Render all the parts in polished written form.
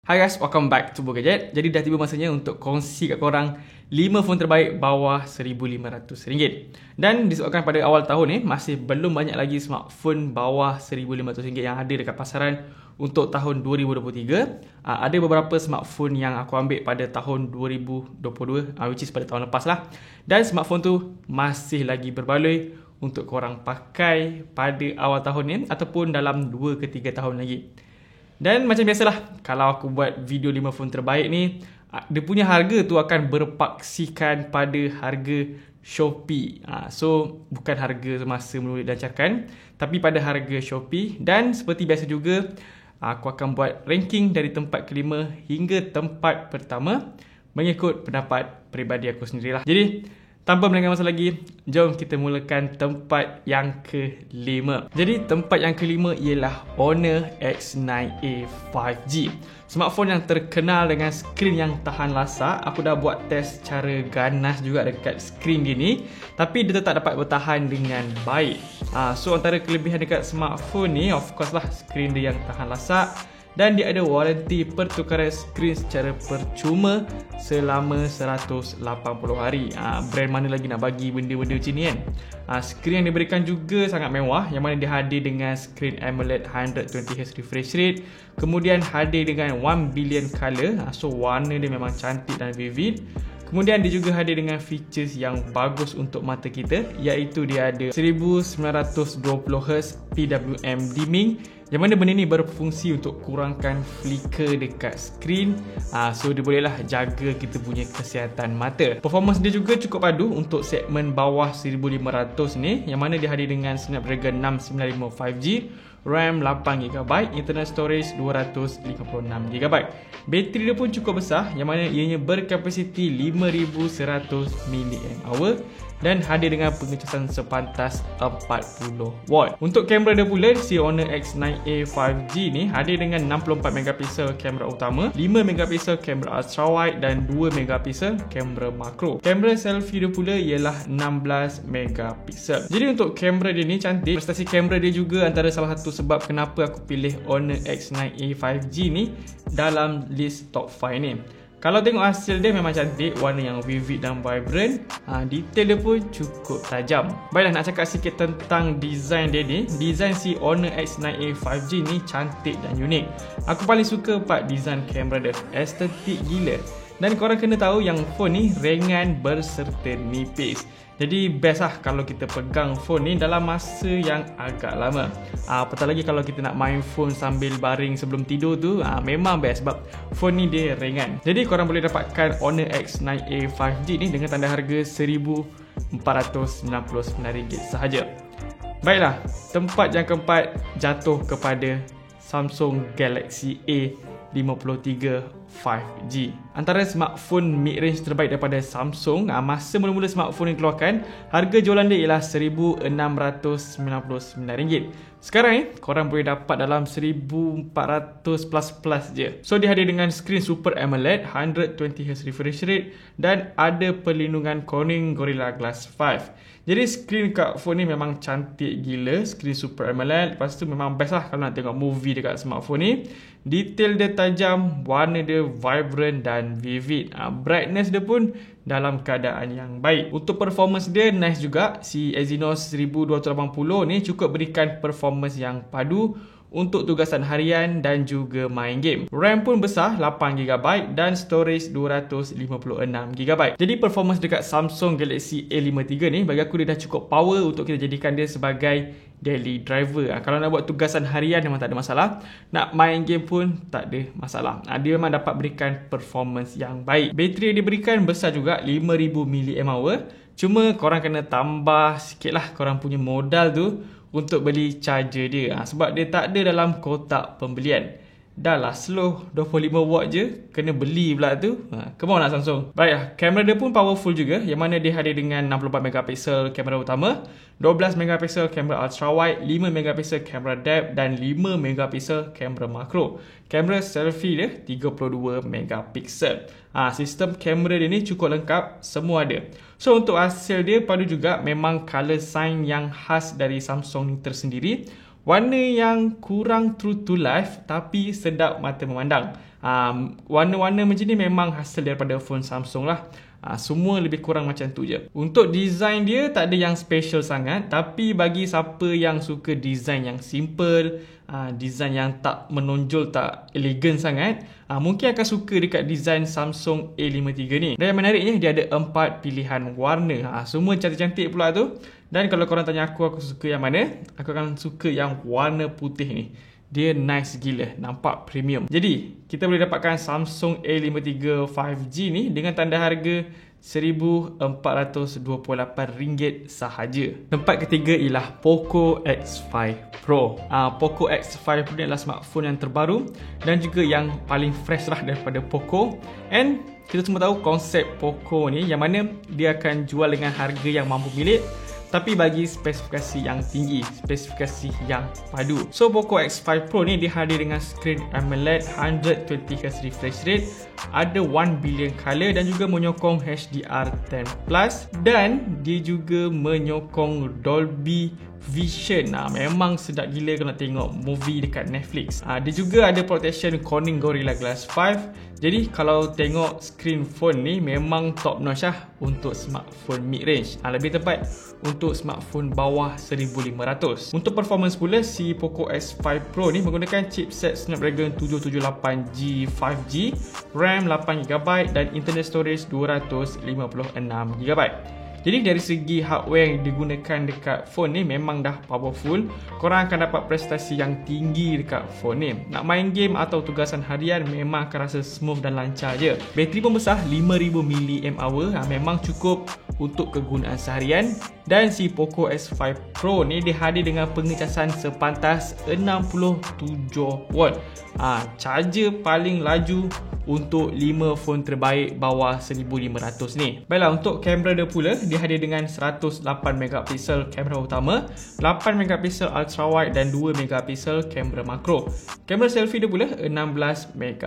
Hi guys, welcome back to Bo Gadget. Jadi dah tiba masanya untuk kongsi kat korang 5 phone terbaik bawah RM1,500. Dan disebabkan pada awal tahun ni masih belum banyak lagi smartphone bawah RM1,500 yang ada dekat pasaran untuk tahun 2023. Ada beberapa smartphone yang aku ambil pada tahun 2022, which is pada tahun lepas lah. Dan smartphone tu masih lagi berbaloi untuk korang pakai pada awal tahun ni ataupun dalam 2 ke 3 tahun lagi. Dan macam biasalah, kalau aku buat video 5 phone terbaik ni, dia punya harga tu akan berpaksikan pada harga Shopee. So, bukan harga semasa mula dilancarkan, tapi pada harga Shopee. Dan seperti biasa juga, aku akan buat ranking dari tempat kelima hingga tempat pertama mengikut pendapat peribadi aku sendirilah. Jadi, tanpa melengah masa lagi, jom kita mulakan tempat yang kelima. Jadi tempat yang kelima ialah Honor X9A 5G. Smartphone yang terkenal dengan skrin yang tahan lasak. Aku dah buat test secara ganas juga dekat skrin dia ni, tapi dia tetap dapat bertahan dengan baik. So antara kelebihan dekat smartphone ni, of course lah, skrin dia yang tahan lasak. Dan dia ada waranti pertukaran skrin secara percuma selama 180 hari. Brand mana lagi nak bagi benda-benda macam ni kan? Skrin yang diberikan juga sangat mewah, yang mana dia hadir dengan skrin AMOLED 120Hz refresh rate. Kemudian hadir dengan 1 billion color. So warna dia memang cantik dan vivid. Kemudian dia juga hadir dengan features yang bagus untuk mata kita, iaitu dia ada 1920Hz PWM dimming, yang mana benda ni berfungsi untuk kurangkan flicker dekat skrin. So dia bolehlah jaga kita punya kesihatan mata. Performance dia juga cukup padu untuk segmen bawah 1500 ni, yang mana dia hadir dengan Snapdragon 695 5G, RAM 8GB, internal storage 256GB. Bateri dia pun cukup besar, yang mana ianya berkapasiti 5100 mAh dan hadir dengan pengecasan sepantas 40W. Untuk kamera dia pula, si Honor X9A 5G ni hadir dengan 64MP kamera utama, 5MP kamera ultra wide dan 2MP kamera makro. Kamera selfie dia pula ialah 16MP. Jadi untuk kamera dia ni cantik. Prestasi kamera dia juga antara salah satu sebab kenapa aku pilih Honor X9A 5G ni dalam list top 5 ni. Kalau tengok hasil dia memang cantik, warna yang vivid dan vibrant. Detail dia pun cukup tajam. Baiklah, nak cakap sikit tentang design dia ni. Design si Honor X9A 5G ni cantik dan unik. Aku paling suka part design kamera dia, estetik gila. Dan korang kena tahu yang phone ni ringan berserta nipis. Jadi best lah kalau kita pegang phone ni dalam masa yang agak lama. Apatah lagi kalau kita nak main phone sambil baring sebelum tidur tu, memang best sebab phone ni dia ringan. Jadi korang boleh dapatkan Honor X9A 5G ni dengan tanda harga RM1,499 sahaja. Baiklah, tempat yang keempat jatuh kepada Samsung Galaxy A53 5G. Antara smartphone mid-range terbaik daripada Samsung. Masa mula-mula smartphone yang keluarkan, harga jualan dia ialah RM1,699. Sekarang ni korang boleh dapat dalam RM1,400 je. So dia hadir dengan skrin Super AMOLED 120Hz refresh rate dan ada perlindungan Corning Gorilla Glass 5. Jadi skrin kat phone ni memang cantik gila, skrin Super AMOLED. Lepas tu memang best lah kalau nak tengok movie dekat smartphone ni. Detail dia tajam, warna dia vibrant dan vivid. Brightness dia pun dalam keadaan yang baik. Untuk performance dia nice juga. Si Exynos 1280 ni cukup berikan performance yang padu untuk tugasan harian dan juga main game. RAM pun besar, 8GB dan storage 256GB. Jadi performance dekat Samsung Galaxy A53 ni bagi aku dia dah cukup power untuk kita jadikan dia sebagai daily driver. Kalau nak buat tugasan harian memang tak ada masalah. Nak main game pun tak ada masalah. Dia memang dapat berikan performance yang baik. Bateri yang diberikan besar juga, 5000 mAh. Cuma korang kena tambah sikit lah korang punya modal tu untuk beli charger dia. Sebab dia tak ada dalam kotak pembelian. Dah lah slow 25W je, kena beli pula tu. Come on lah Samsung. Baik, kamera dia pun powerful juga, yang mana dia hadir dengan 64MP kamera utama, 12MP kamera ultra wide, 5MP kamera depth dan 5MP kamera makro. Kamera selfie dia 32MP. Sistem kamera dia ni cukup lengkap, semua ada. So untuk hasil dia padu juga, memang color sign yang khas dari Samsung ni tersendiri. Warna yang kurang true to life tapi sedap mata memandang. Warna-warna macam ni memang hasil daripada phone Samsung lah. Semua lebih kurang macam tu je. Untuk design dia tak ada yang special sangat, tapi bagi siapa yang suka design yang simple, design yang tak menonjol, tak elegan sangat, mungkin akan suka dekat design Samsung A53 ni. Dan yang menariknya dia ada 4 pilihan warna. Semua cantik-cantik pula tu. Dan kalau korang tanya aku suka yang mana, aku akan suka yang warna putih ni. Dia nice gila, nampak premium. Jadi, kita boleh dapatkan Samsung A53 5G ni dengan tanda harga RM1,428 sahaja. Tempat ketiga ialah Poco X5 Pro. Poco X5 Pro ni adalah smartphone yang terbaru dan juga yang paling fresh lah daripada Poco. And kita semua tahu konsep Poco ni yang mana dia akan jual dengan harga yang mampu milik, tapi bagi spesifikasi yang tinggi, spesifikasi yang padu. So Poco X5 Pro ni dihadir dengan skrin AMOLED 120Hz refresh rate, ada 1 billion color dan juga menyokong HDR10+, dan dia juga menyokong Dolby Vision. Memang sedap gila kalau nak tengok movie dekat Netflix. Dia juga ada protection Corning Gorilla Glass 5. Jadi kalau tengok screen phone ni memang top notch lah untuk smartphone mid range. Lebih tepat untuk smartphone bawah 1500. Untuk performance pula, si Poco X5 Pro ni menggunakan chipset Snapdragon 778G 5G, RAM 8GB dan internal storage 256GB. Jadi dari segi hardware yang digunakan dekat phone ni memang dah powerful. Korang akan dapat prestasi yang tinggi dekat phone ni. Nak main game atau tugasan harian memang akan rasa smooth dan lancar je. Bateri pun besar 5000 mAh, memang cukup untuk kegunaan seharian. Dan si Poco X5 Pro ni dihadir dengan pengecasan sepantas 67W. Charger paling laju untuk 5 phone terbaik bawah 1500 ni. Baiklah, untuk kamera dia pula dihadir dengan 108MP kamera utama, 8MP ultra wide dan 2MP kamera makro. Kamera selfie dia pula 16MP.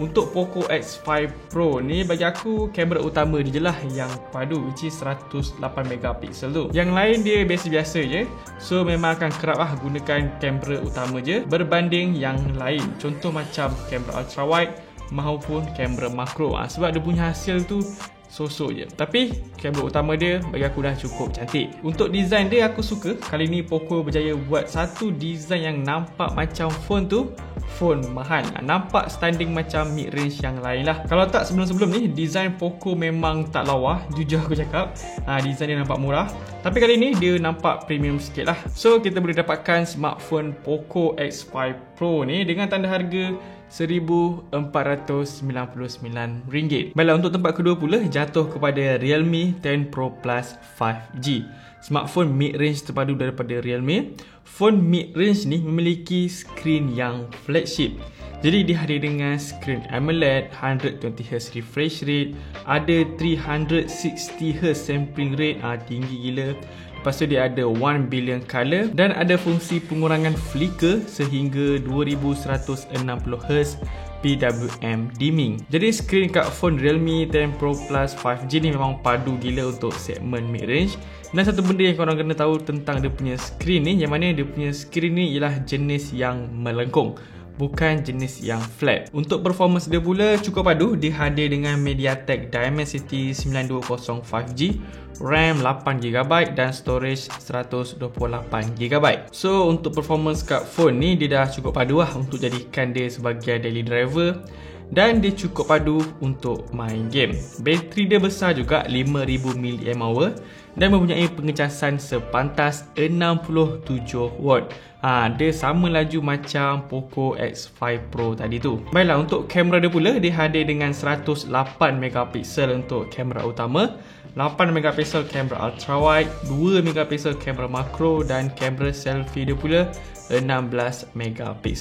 Untuk Poco X5 Pro ni bagi aku kamera utama dia je lah yang padu, which is 108MP tu. Yang lain dia biasa-biasa je. So memang akan kerap lah gunakan kamera utama je berbanding yang lain. Contoh macam kamera ultra wide maupun kamera makro. Sebab dia punya hasil tu sosok je. Tapi kamera utama dia bagi aku dah cukup cantik. Untuk design dia aku suka. Kali ni Poco berjaya buat satu design yang nampak macam phone tu phone mahal. Nampak standing macam mid range yang lain lah. Kalau tak sebelum-sebelum ni design Poco memang tak lawa, jujur aku cakap. Design dia nampak murah, tapi kali ni dia nampak premium sikit lah. So kita boleh dapatkan smartphone Poco X5 Pro ni dengan tanda harga RM1,499. Baiklah, untuk tempat kedua pula jatuh kepada Realme 10 Pro Plus 5G. Smartphone mid-range terpadu daripada Realme. Phone mid-range ni memiliki skrin yang flagship. Jadi dihadir dengan skrin AMOLED, 120Hz refresh rate, ada 360Hz sampling rate, tinggi gila. Lepas tu dia ada 1 billion color dan ada fungsi pengurangan flicker sehingga 2160Hz PWM dimming. Jadi skrin kat phone Realme 10 Pro Plus 5G ni memang padu gila untuk segmen mid range. Dan satu benda yang korang kena tahu tentang dia punya skrin ni, yang mana dia punya skrin ni ialah jenis yang melengkung, bukan jenis yang flat. Untuk performance dia pula cukup padu, dihadir dengan MediaTek Dimensity 920 5G, RAM 8GB dan storage 128GB. So untuk performance kat phone ni dia dah cukup padu lah untuk jadikan dia sebagai daily driver. Dan dia cukup padu untuk main game. Bateri dia besar juga 5000 mAh dan mempunyai pengecasan sepantas 67W. Dia sama laju macam Poco X5 Pro tadi tu. Baiklah, untuk kamera dia pula dia hadir dengan 108MP untuk kamera utama, 8MP kamera ultra wide, 2MP kamera makro dan kamera selfie dia pula 16MP.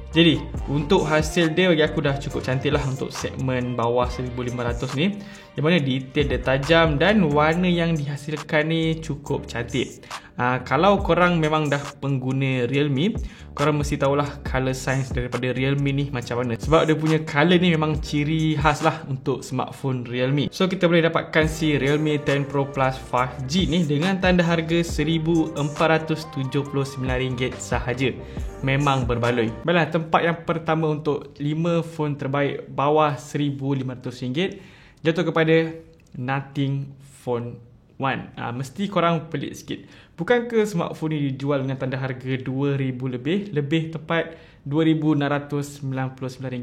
Jadi untuk hasil dia bagi aku dah cukup cantik lah untuk segmen bawah 1500 ni, yang mana detail dia tajam dan warna yang dihasilkan ni cukup cantik. Kalau korang memang dah pengguna Realme, korang mesti tahulah color science daripada Realme ni macam mana. Sebab dia punya color ni memang ciri khas lah untuk smartphone Realme. So kita boleh dapatkan si Realme 10 Pro Plus 5G ni dengan tanda harga RM1,479 sahaja. Memang berbaloi. Baiklah, tempat yang pertama untuk 5 phone terbaik bawah RM1,500 jatuh kepada Nothing Phone One. Mesti korang pelik sikit. Bukankah smartphone ni dijual dengan tanda harga RM2,000 lebih tepat RM2,999.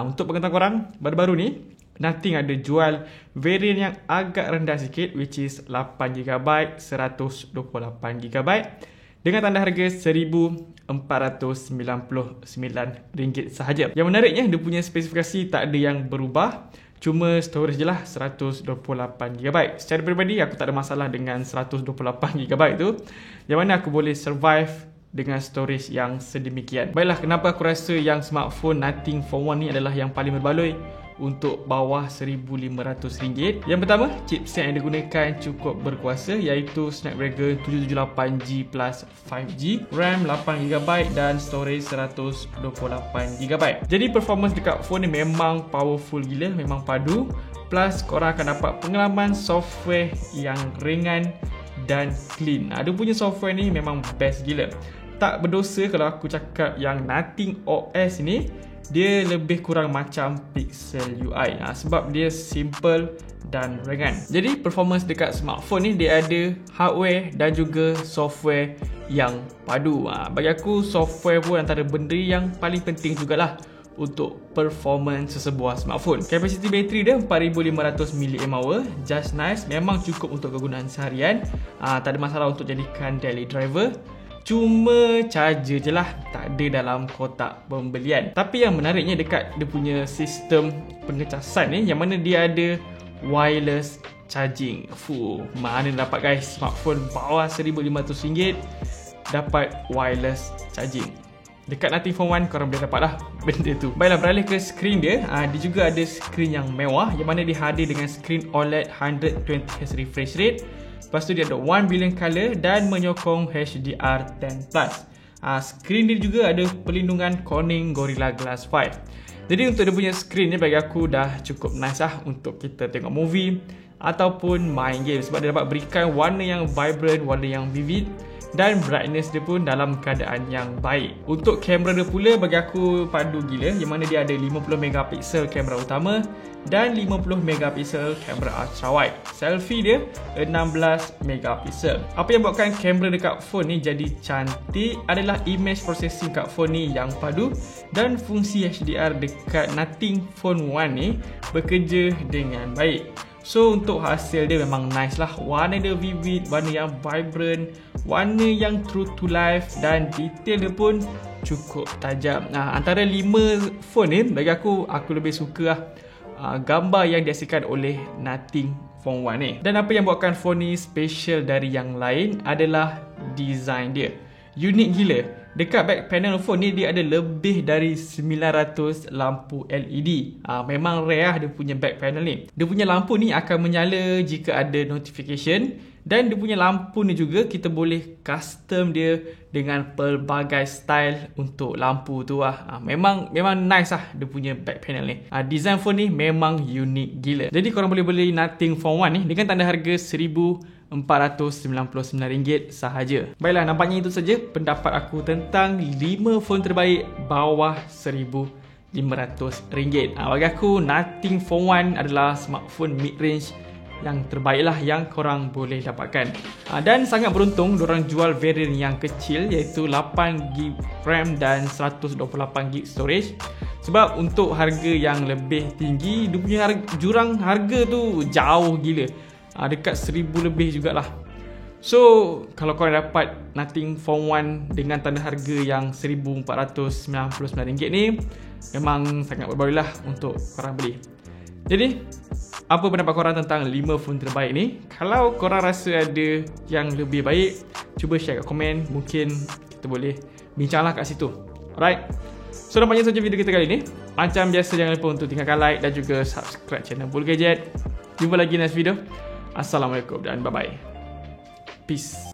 Untuk pengetahuan korang, baru-baru ni Nothing ada jual varian yang agak rendah sikit, which is 8GB 128GB dengan tanda harga RM1,499 sahaja. Yang menariknya, dia punya spesifikasi tak ada yang berubah. Cuma storage je lah 128GB. Secara peribadi aku tak ada masalah dengan 128GB tu, yang mana aku boleh survive dengan storage yang sedemikian. Baiklah, kenapa aku rasa yang smartphone Nothing Phone One ni adalah yang paling berbaloi untuk bawah RM1,500. Yang pertama, chipset yang digunakan cukup berkuasa, iaitu Snapdragon 778G plus 5G, RAM 8GB dan storage 128GB. Jadi performance dekat phone ni memang powerful gila, memang padu. Plus korang akan dapat pengalaman software yang ringan dan clean. Dia punya software ni memang best gila. Tak berdosa kalau aku cakap yang Nothing OS ni dia lebih kurang macam Pixel UI, sebab dia simple dan ringan. Jadi performance dekat smartphone ni dia ada hardware dan juga software yang padu. Bagi aku software pun antara benda yang paling penting jugalah untuk performance sesebuah smartphone. Capacity bateri dia 4500 mAh, just nice, memang cukup untuk kegunaan seharian. Tak ada masalah untuk jadikan daily driver. Cuma charger je lah, tak ada dalam kotak pembelian. Tapi yang menariknya dekat dia punya sistem pengecasan ni, yang mana dia ada wireless charging. Mana dapat guys, smartphone bawah RM1,500 dapat wireless charging. Dekat Nothing Phone One korang boleh dapat lah benda tu. Baiklah, beralih ke skrin dia. Dia juga ada skrin yang mewah, yang mana dia hadir dengan skrin OLED 120Hz refresh rate. Lepas tu dia ada 1 billion color dan menyokong HDR10+. Skrin dia juga ada perlindungan Corning Gorilla Glass 5. Jadi untuk dia punya skrin ni bagi aku dah cukup nice lah untuk kita tengok movie ataupun main game, sebab dia dapat berikan warna yang vibrant, warna yang vivid, dan brightness dia pun dalam keadaan yang baik. Untuk kamera dia pula bagi aku padu gila, yang mana dia ada 50MP kamera utama dan 50MP kamera ultra wide. Selfie dia 16MP. Apa yang buatkan kamera dekat phone ni jadi cantik adalah image processing kat phone ni yang padu, dan fungsi HDR dekat Nothing Phone One ni bekerja dengan baik. So untuk hasil dia memang nice lah. Warna dia vivid, warna yang vibrant, warna yang true to life, dan detail dia pun cukup tajam. Antara 5 phone ni bagi aku lebih suka lah gambar yang dihasilkan oleh Nothing Phone One ni. Dan apa yang buatkan phone ni special dari yang lain adalah design dia. Unik gila. Dekat back panel phone ni dia ada lebih dari 900 lampu LED. Memang rare lah dia punya back panel ni. Dia punya lampu ni akan menyala jika ada notification, dan dia punya lampu ni juga kita boleh custom dia dengan pelbagai style untuk lampu tu lah. Memang nice lah dia punya back panel ni. Design phone ni memang unik gila. Jadi korang boleh beli Nothing Phone One ni dengan tanda harga RM1,499 sahaja. Baiklah, nampaknya itu saja pendapat aku tentang 5 phone terbaik bawah RM1,500. Bagi aku Nothing Phone One adalah smartphone mid-range yang terbaik lah yang korang boleh dapatkan. Dan sangat beruntung diorang jual varian yang kecil, iaitu 8GB RAM dan 128GB storage. Sebab untuk harga yang lebih tinggi, dia punya jurang harga tu jauh gila, dekat 1000 lebih jugalah. So kalau korang dapat Nothing Phone One dengan tanda harga yang RM1,499 ni, memang sangat berbaloi lah untuk korang beli. Jadi apa pendapat korang tentang 5 phone terbaik ni? Kalau korang rasa ada yang lebih baik, cuba share kat komen. Mungkin kita boleh bincanglah kat situ. Alright, so nampaknya saja video kita kali ni. Macam biasa, jangan lupa untuk tinggalkan like dan juga subscribe channel Bulu Gadget. Jumpa lagi next video. Assalamualaikum dan bye bye. Peace.